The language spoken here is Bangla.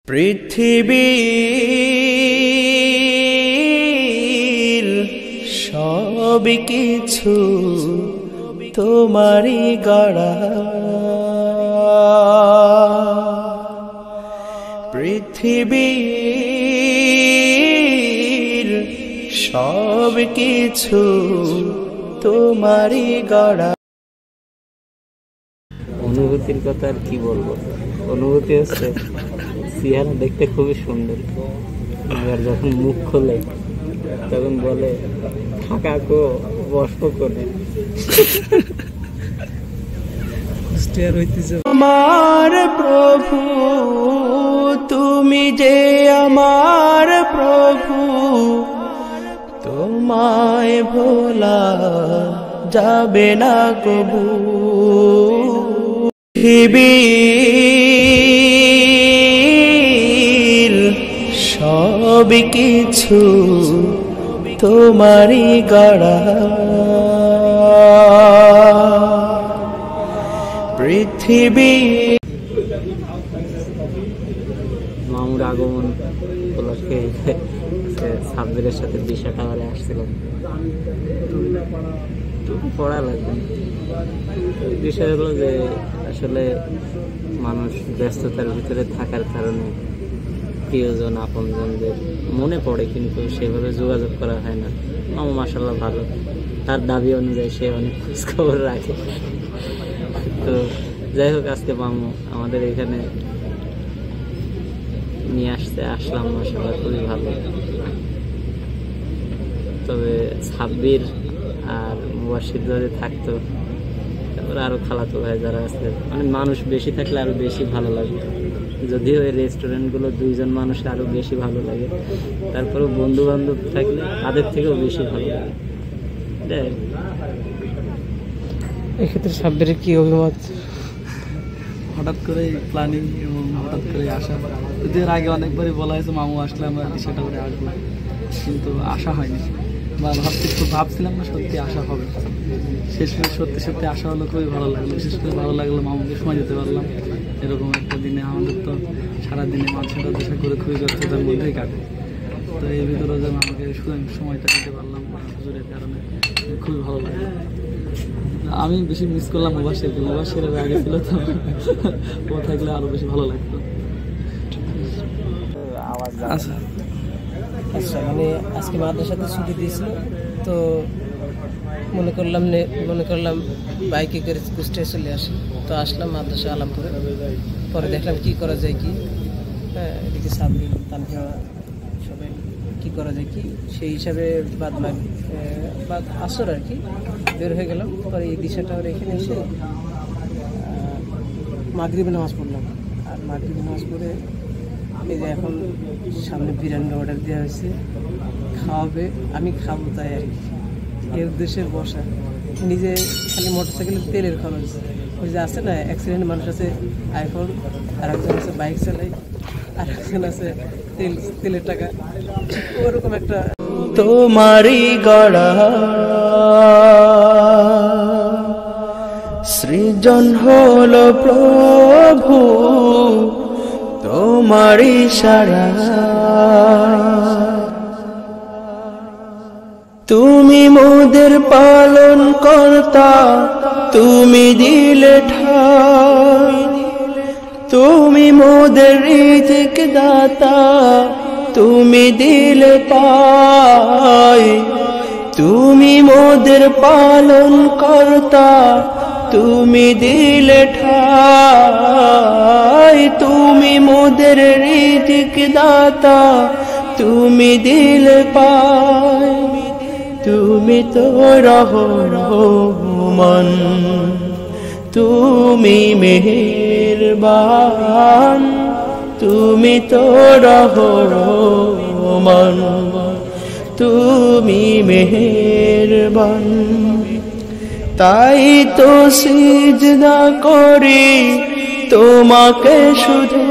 পৃথিবীর সব কিছু তোমারই গড়া, পৃথিবীর সব কিছু তোমারই গড়া। অনুভূতির কথা আর কি বলবো, অনুভূতি হচ্ছে চেহারা দেখতে খুবই সুন্দর, এবার যখন মুখ খোলে তখন বলে থাকাকো বস্প করে। আমার প্রভু তুমি যে আমার প্রভু, তোমায় ভোলা যাবে না কবু। পৃথিবীর সব কিছু তোমারই গড়া, পৃথিবী। মামুর আগমন উপলক্ষে সাব্বিরের সাথে দিশা টাওয়ারে আসছিলাম, পড়া লাগবে। বিষয় হলো যে আসলে মানুষ ব্যস্ততার ভিতরে থাকার কারণে প্রিয়জন আপনজনদের মনে পড়ে, কিন্তু সেভাবে যোগাযোগ করা হয় না। মামু মাশাআল্লাহ ভালো, তার দাবি অনুযায়ী সে অনেক খোঁজখবর রাখে। তো যাই হোক, আজকে মামু আমাদের এখানে নিয়ে আসলাম, মাশাআল্লাহ খুবই ভালো। তবে সাব্বির আর মুবাশশির যদি থাকতো, তারপরে আরো খালাতো ভাই যারা আছে, মানে মানুষ বেশি থাকলে আরো বেশি ভালো লাগে। যদিও এই রেস্টুরেন্টগুলো দুইজন মানুষ আরো বেশি ভালো লাগে, তারপরে বন্ধু বান্ধব থাকলে তাদের থেকেও বেশি ভালো লাগে। এক্ষেত্রে সাব্বিরের কি অভিমত? হঠাৎ করে প্ল্যানিং এবং হঠাৎ করে আসা, এর আগে অনেকবারই বলা হয়েছে মামু আসলে আমরা সেটা করে আসবো, কিন্তু আসা হয়নি বা ভাবছিলাম না সত্যি আসা হবে। শেষ করে সত্যি সত্যি আসা হলো, খুবই ভালো লাগলো। বিশেষ করে ভালো লাগলো মামুকে সময় দিতে পারলাম। এরকম একটা দিনে আমাদের তো সারাদিনে মাঝখানে দেশা করে খুবই ব্যস্ততার মধ্যেই কাটে, তো এই ভিতরে যে আমাকে সময়টা দিতে পারলাম হুজুরের কারণে খুবই ভালো লাগলো। আমি বেশি মিস করলাম মুবাশশিরকে, মুবাশশির আগে ছিল তো, ও থাকলে আরো বেশি ভালো লাগতো। আচ্ছা আচ্ছা, মানে আজকে মাদ্রাসাতে ছুটি দিয়েছিল, তো মনে করলাম বাইকে করে কুষ্টিয়া চলে আসি। তো আসলাম মাদ্রাসা আলমপুরে, পরে দেখলাম কি করা যায় কি, হ্যাঁ এদিকে সাব্বির তানভীরা সবাই কি করা যায় কি, সেই হিসাবে বাদ আসর আর কি বের হয়ে গেলাম। পরে এই দিশাটা ওর এখানে এসে মাগরিবে নামাজ পড়লাম। আর মাগরিবে নামাজ পড়ে এই যে এখন সামনে বিরিয়ানি অর্ডার দেওয়া হয়েছে, খাওয়াবে, আমি খাবো তাই আর কি। এর উদ্দেশ্যে বসা, নিজে খালি মোটরসাইকেলের তেলের খরচ। ওই যে আছে না অ্যাক্সিডেন্ট মানুষ আছে আইফোন, আর একজন আছে বাইক চালাই, আর একজন আছে তেলের টাকা, ওরকম একটা। তোমারই গড়া সৃজন হলো প্রভু, তোমারই সারা। তুমি মোদের পালন কর্তা, তুমি দিলে ঠাই, তুমি মোদের রিজিক দাতা, তুমি দিলে পাই। তুমি মোদের পালন কর্তা, তুমি দিলে ঠাই, তুমি মোদের রিজিক দাতা, তুমি দিলে পাই। তুমি তো রহমান, তুমি মেহেরবান, তুমি তো রহমান, তুমি মেহেরবান। তাই তো সিজদা করি তোমাকে শুধু।